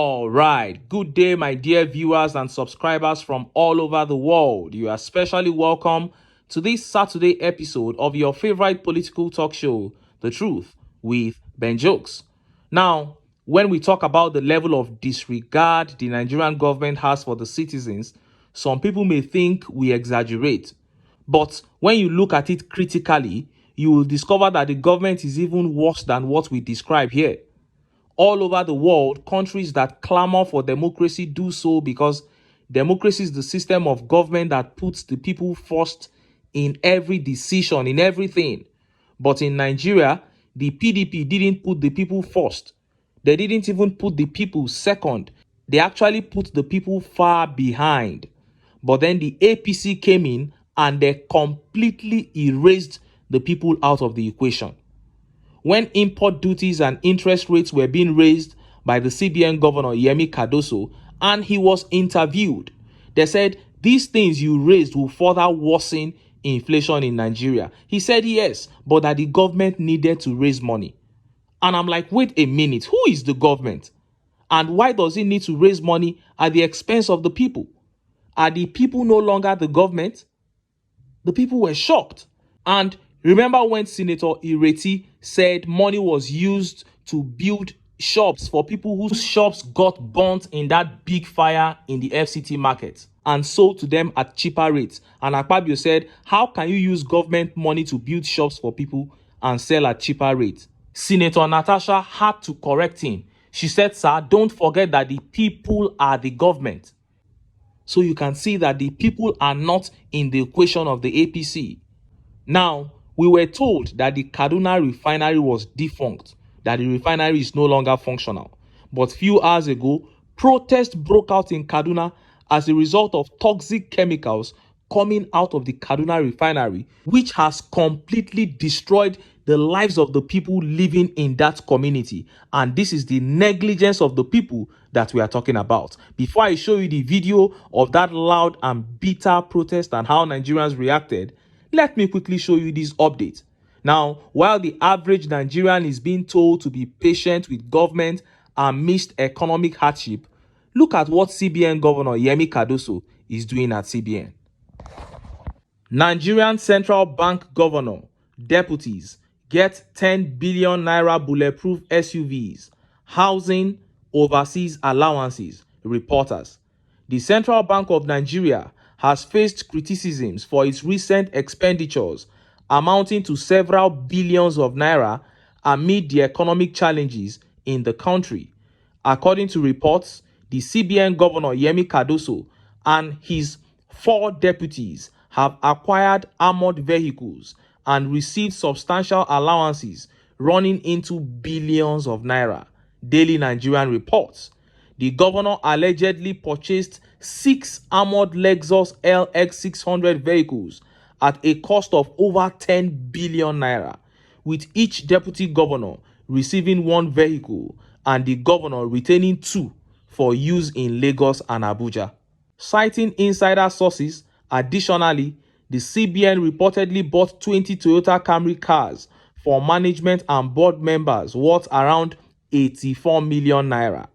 All right, good day, my dear viewers and subscribers from all over the world. You are especially welcome to this Saturday episode of your favorite political talk show, The Truth with Ben Jokes. Now, when we talk about the level of disregard the Nigerian government has for the citizens, some people may think we exaggerate. But when you look at it critically, you will discover that the government is even worse than what we describe here. All over the world, countries that clamor for democracy do so because democracy is the system of government that puts the people first in every decision, in everything. But in Nigeria, the PDP didn't put the people first. They didn't even put the people second. They actually put the people far behind. But then the APC came in and they completely erased the people out of the equation. When import duties and interest rates were being raised by the CBN governor Yemi Cardoso and he was interviewed, they said, these things you raised will further worsen inflation in Nigeria. He said yes, but that the government needed to raise money. And I'm like, wait a minute, who is the government? And why does it need to raise money at the expense of the people? Are the people no longer the government? The people were shocked. And remember when Senator Ireti said money was used to build shops for people whose shops got burnt in that big fire in the FCT market and sold to them at cheaper rates? And Akpabio said, how can you use government money to build shops for people and sell at cheaper rates? Senator Natasha had to correct him. She said, sir, don't forget that the people are the government. So you can see that the people are not in the equation of the APC. Now, we were told that the KADUNA refinery was defunct, that the refinery is no longer functional. But few hours ago, protests broke out in Kaduna as a result of toxic chemicals coming out of the Kaduna refinery, which has completely destroyed the lives of the people living in that community. And this is the negligence of the people that we are talking about. Before I show you the video of that loud and bitter protest and how Nigerians reacted, let me quickly show you this update. Now, while the average Nigerian is being told to be patient with government amidst economic hardship, look at what CBN Governor Yemi Cardoso is doing at CBN. Nigerian Central Bank Governor, deputies get 10 billion naira bulletproof SUVs, housing, overseas allowances, reporters. The Central Bank of Nigeria has faced criticisms for its recent expenditures amounting to several billions of naira amid the economic challenges in the country. According to reports, the CBN Governor Yemi Cardoso and his 4 deputies have acquired armored vehicles and received substantial allowances running into billions of naira. Daily Nigerian reports. The governor allegedly purchased 6 armored Lexus LX600 vehicles at a cost of over 10 billion naira, with each deputy governor receiving 1 vehicle and the governor retaining 2 for use in Lagos and Abuja. Citing insider sources, additionally, the CBN reportedly bought 20 Toyota Camry cars for management and board members worth around 84 million naira.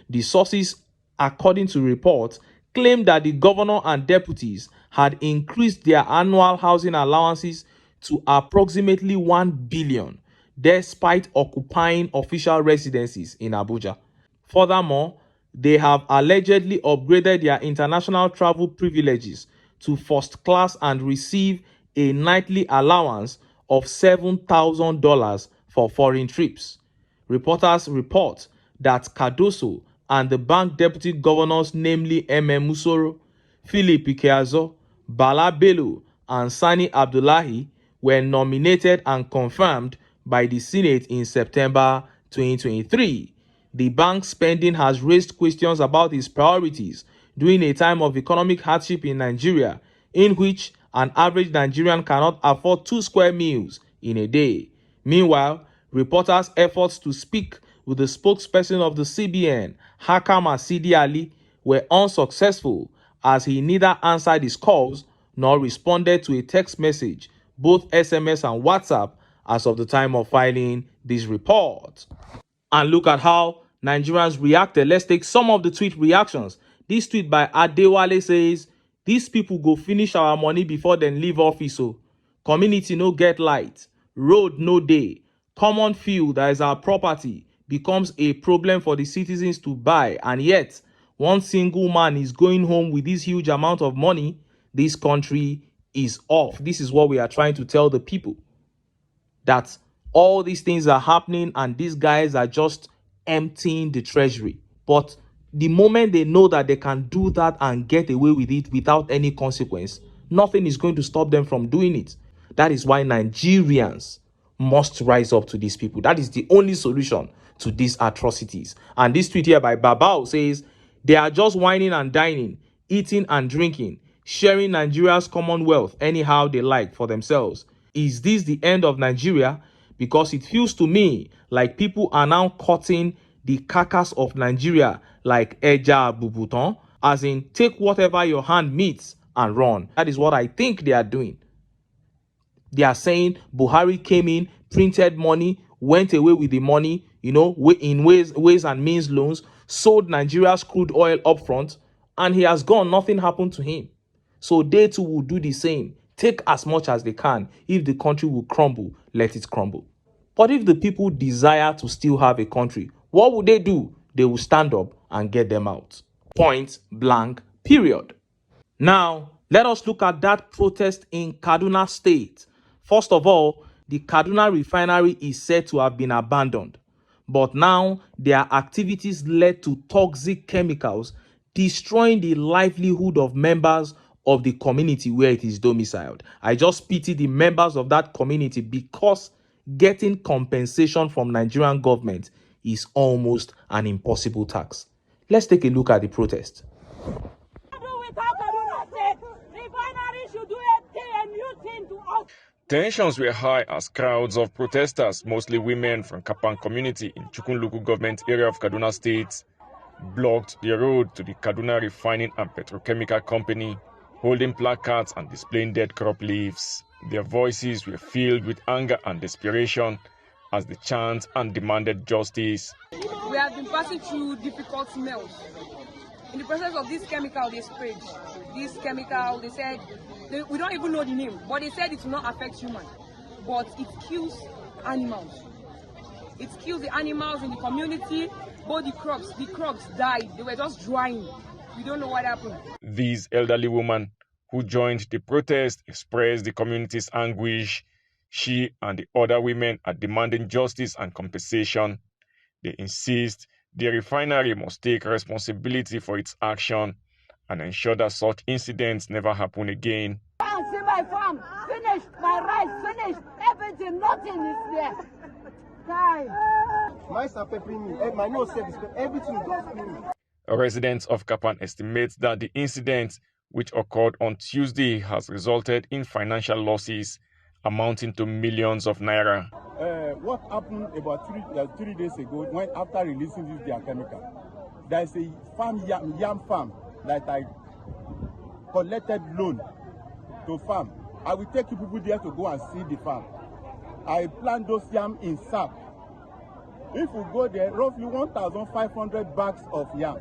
The sources, according to reports, claimed that the governor and deputies had increased their annual housing allowances to approximately 1 billion, despite occupying official residences in Abuja. Furthermore, they have allegedly upgraded their international travel privileges to first class and receive a nightly allowance of $7,000 for foreign trips. Reporters report that Cardoso and the bank deputy governors, namely Musoro, Philip Ikeazo, Bala Bello, and Sani Abdullahi, were nominated and confirmed by the Senate in September 2023. The bank's spending has raised questions about its priorities during a time of economic hardship in Nigeria, in which an average Nigerian cannot afford 2 square meals in a day. Meanwhile, reporters' efforts to speak with the spokesperson of the CBN, Hakam Asidi Ali, were unsuccessful as he neither answered his calls nor responded to a text message, both SMS and WhatsApp, as of the time of filing this report. And look at how Nigerians reacted. Let's take some of the tweet reactions. This tweet by Adewale says, "These people go finish our money before then leave office. So community no get light, road no day, common fuel that is our property becomes a problem for the citizens to buy, and yet one single man is going home with this huge amount of money. This country is off." This is what we are trying to tell the people, that all these things are happening and these guys are just emptying the treasury. But the moment they know that they can do that and get away with it without any consequence, nothing is going to stop them from doing it. That is why Nigerians must rise up to these people. That is the only solution to these atrocities. And this tweet here by Babao says, "They are just whining and dining, eating and drinking, sharing Nigeria's commonwealth anyhow they like for themselves. Is this the end of Nigeria? Because it feels to me like people are now cutting the carcass of Nigeria like Eja Bubuton, as in take whatever your hand meets and run." That is what I think they are doing. They are saying Buhari came in, printed money, went away with the money, in ways and means loans, sold Nigeria's crude oil upfront, and he has gone. Nothing happened to him. So they too will do the same. Take as much as they can. If the country will crumble, let it crumble. But if the people desire to still have a country, what would they do? They will stand up and get them out. Point blank, period. Now, let us look at that protest in Kaduna State. First of all, the Kaduna Refinery is said to have been abandoned. But now, their activities led to toxic chemicals, destroying the livelihood of members of the community where it is domiciled. I just pity the members of that community, because getting compensation from Nigerian government is almost an impossible task. Let's take a look at the protest. Tensions were high as crowds of protesters, mostly women from Kapan community in Chukun local government area of Kaduna State, blocked the road to the Kaduna Refining and Petrochemical Company, holding placards and displaying dead crop leaves. Their voices were filled with anger and desperation as they chanted and demanded justice. We have been passing through difficult smells. In the process of this chemical they sprayed, they said, we don't even know the name, but they said it will not affect humans, but it kills animals. It kills the animals in the community, both the crops died, they were just drying. We don't know what happened. These elderly women who joined the protest expressed the community's anguish. She and the other women are demanding justice and compensation. They insist the refinery must take responsibility for its action and ensure that such incidents never happen again. See my farm, finished, my rice finished, everything, nothing is there. Mice are peppering me, my nose said everything is just clean. Residents of Kapan estimate that the incident, which occurred on Tuesday, has resulted in financial losses amounting to millions of naira. What happened about 3 days ago, when after releasing this their chemical, there is a farm, yam farm, that I collected loan to farm. I will take you people there to go and see the farm. I plant those yam in sap. If we go there, roughly 1,500 bags of yam.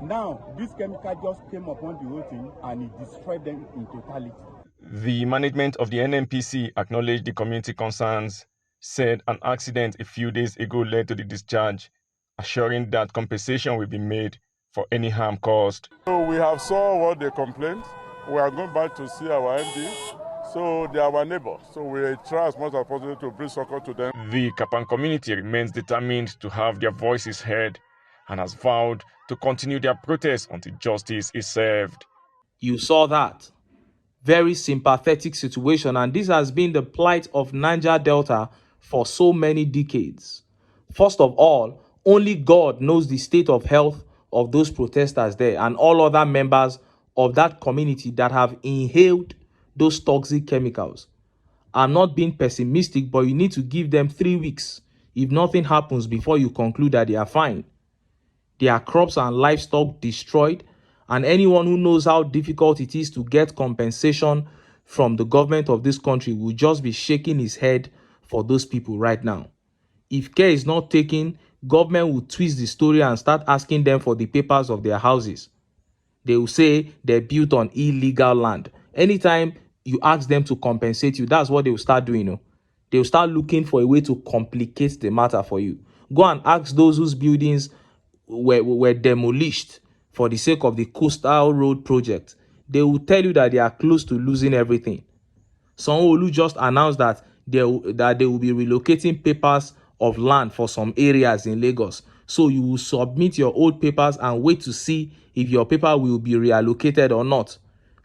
Now, this chemical just came upon the whole thing and it destroyed them in totality. The management of the NNPC acknowledged the community concerns, said an accident a few days ago led to the discharge, assuring that compensation will be made for any harm caused. So we have saw what they complained. We are going back to see our MD. So they are our neighbors. So we try as much as possible to bring support to them. The Kapan community remains determined to have their voices heard and has vowed to continue their protest until justice is served. You saw that. Very sympathetic situation, and this has been the plight of Niger Delta for so many decades. First of all, only God knows the state of health of those protesters there and all other members of that community that have inhaled those toxic chemicals. I'm not being pessimistic, but you need to give them 3 weeks if nothing happens before you conclude that they are fine. Their crops and livestock destroyed, and anyone who knows how difficult it is to get compensation from the government of this country will just be shaking his head for those people right now. If care is not taken, government will twist the story and start asking them for the papers of their houses. They will say they're built on illegal land. Anytime you ask them to compensate you, that's what they will start doing. They will start looking for a way to complicate the matter for you. Go and ask those whose buildings were demolished for the sake of the coastal road project. They will tell you that they are close to losing everything. Sanwo-Olu just announced that they will be relocating papers of land for some areas in Lagos. So you will submit your old papers and wait to see if your paper will be reallocated or not.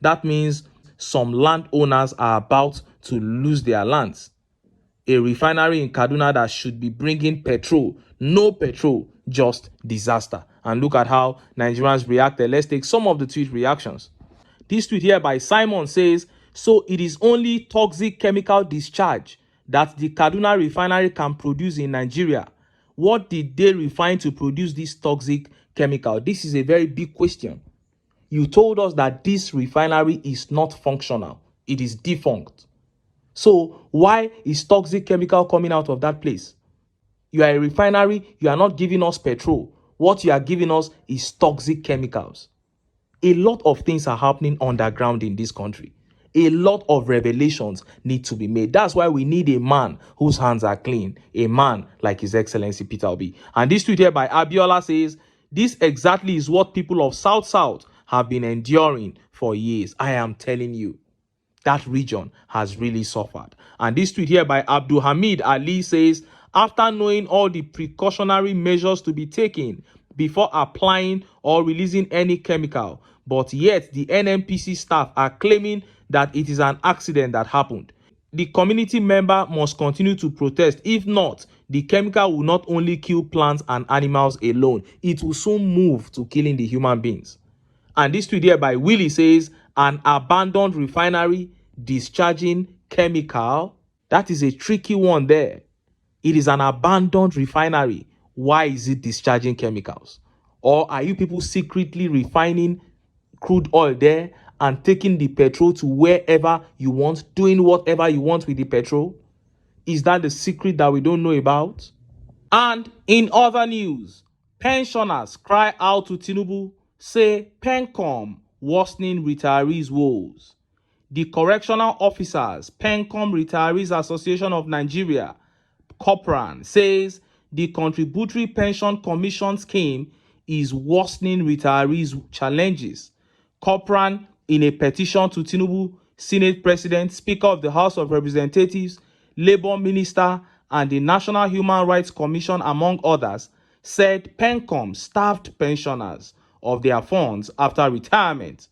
That means some landowners are about to lose their lands. A refinery in Kaduna that should be bringing petrol, no petrol, just disaster. And look at how Nigerians reacted. Let's take some of the tweet reactions. This tweet here by Simon says, so it is only toxic chemical discharge that the Kaduna refinery can produce in Nigeria. What did they refine to produce this toxic chemical? This is a very big question. You told us that this refinery is not functional. It is defunct. So why is toxic chemical coming out of that place? You are a refinery. You are not giving us petrol. What you are giving us is toxic chemicals. A lot of things are happening underground in this country. A lot of revelations need to be made. That's why we need a man whose hands are clean. A man like His Excellency Peter Obi. And this tweet here by Abiola says, this exactly is what people of South have been enduring for years. I am telling you, that region has really suffered. And this tweet here by Abdul Hamid Ali says, after knowing all the precautionary measures to be taken before applying or releasing any chemical, but yet the NNPC staff are claiming that it is an accident that happened. The community member must continue to protest. If not, the chemical will not only kill plants and animals alone, it will soon move to killing the human beings. And this tweet here by Willie says, an abandoned refinery discharging chemical. That is a tricky one there. It is an abandoned refinery. Why is it discharging chemicals? Or are you people secretly refining crude oil there and taking the petrol to wherever you want, doing whatever you want with the petrol? Is that the secret that we don't know about? And in other news, pensioners cry out to Tinubu, say PENCOM worsening retirees' woes. The Correctional Officers PENCOM Retirees Association of Nigeria, COPRAN, says the Contributory Pension Commission scheme is worsening retirees' challenges. COPRAN, in a petition to Tinubu, Senate President, Speaker of the House of Representatives, Labour Minister, and the National Human Rights Commission, among others, said PENCOM starved pensioners of their funds after retirement.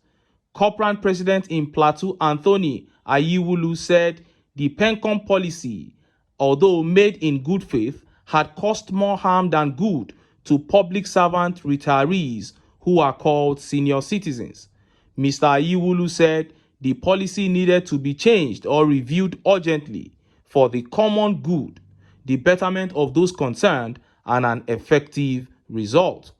COPRAN President in Plateau, Anthony Ayiwulu, said the PENCOM policy, although made in good faith, had caused more harm than good to public servant retirees who are called senior citizens. Mr. Ayiwulu said the policy needed to be changed or reviewed urgently for the common good, the betterment of those concerned, and an effective result.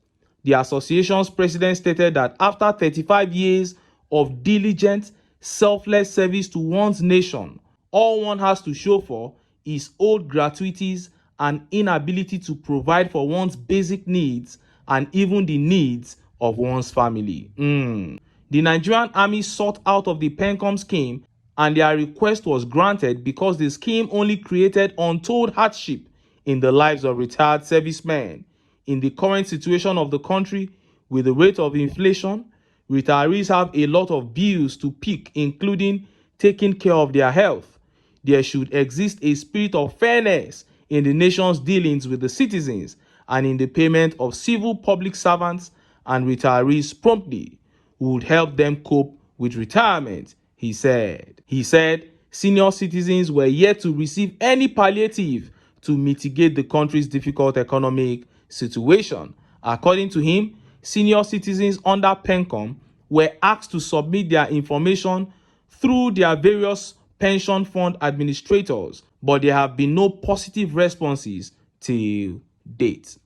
The association's president stated that after 35 years of diligent, selfless service to one's nation, all one has to show for is old gratuities and inability to provide for one's basic needs and even the needs of one's family. The Nigerian army sought out of the PENCOM scheme and their request was granted because the scheme only created untold hardship in the lives of retired servicemen. In the current situation of the country, with the rate of inflation, retirees have a lot of bills to pick, including taking care of their health. There should exist a spirit of fairness in the nation's dealings with the citizens and in the payment of civil public servants and retirees promptly would help them cope with retirement, he said. He said senior citizens were yet to receive any palliative to mitigate the country's difficult economic situation. According to him, senior citizens under PENCOM were asked to submit their information through their various pension fund administrators, but there have been no positive responses till date.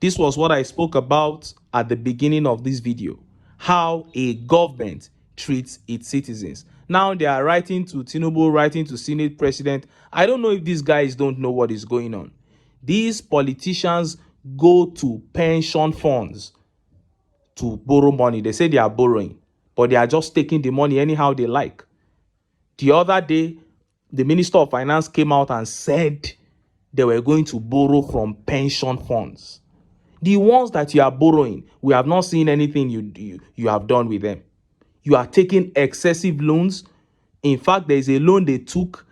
This was what I spoke about at the beginning of this video, how a government treats its citizens. Now they are writing to Tinubu, writing to Senate President. I don't know if these guys don't know what is going on. These politicians go to pension funds to borrow money. They say they are borrowing, but they are just taking the money anyhow they like. The other day, the Minister of Finance came out and said they were going to borrow from pension funds. The ones that you are borrowing, we have not seen anything you have done with them. You are taking excessive loans. In fact, there is a loan they took.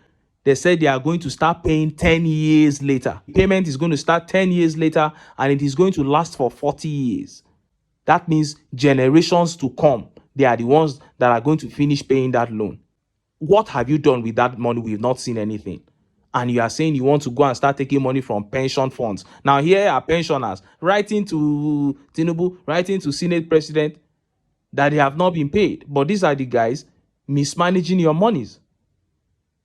They said they are going to start paying 10 years later. Payment is going to start 10 years later, and it is going to last for 40 years. That means generations to come, they are the ones that are going to finish paying that loan. What have you done with that money? We've not seen anything. And you are saying you want to go and start taking money from pension funds. Now, here are pensioners writing to Tinubu, writing to Senate President that they have not been paid. But these are the guys mismanaging your monies.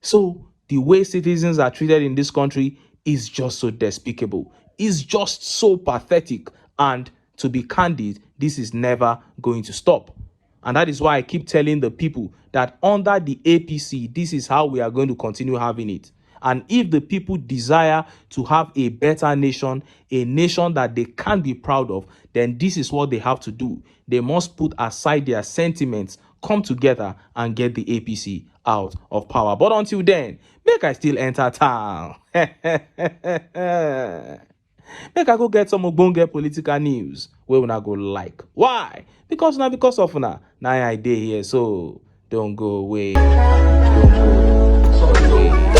So the way citizens are treated in this country is just so despicable. It's just so pathetic. And to be candid, this is never going to stop. And that is why I keep telling the people that under the APC, this is how we are going to continue having it. And if the people desire to have a better nation, a nation that they can be proud of, then this is what they have to do. They must put aside their sentiments, come together and get the APC out of power. But until then, make I still enter town. Make I go get some ogbonge political news wey una go like. Why? Because of una. Now I dey here, so don't go away. Don't go away.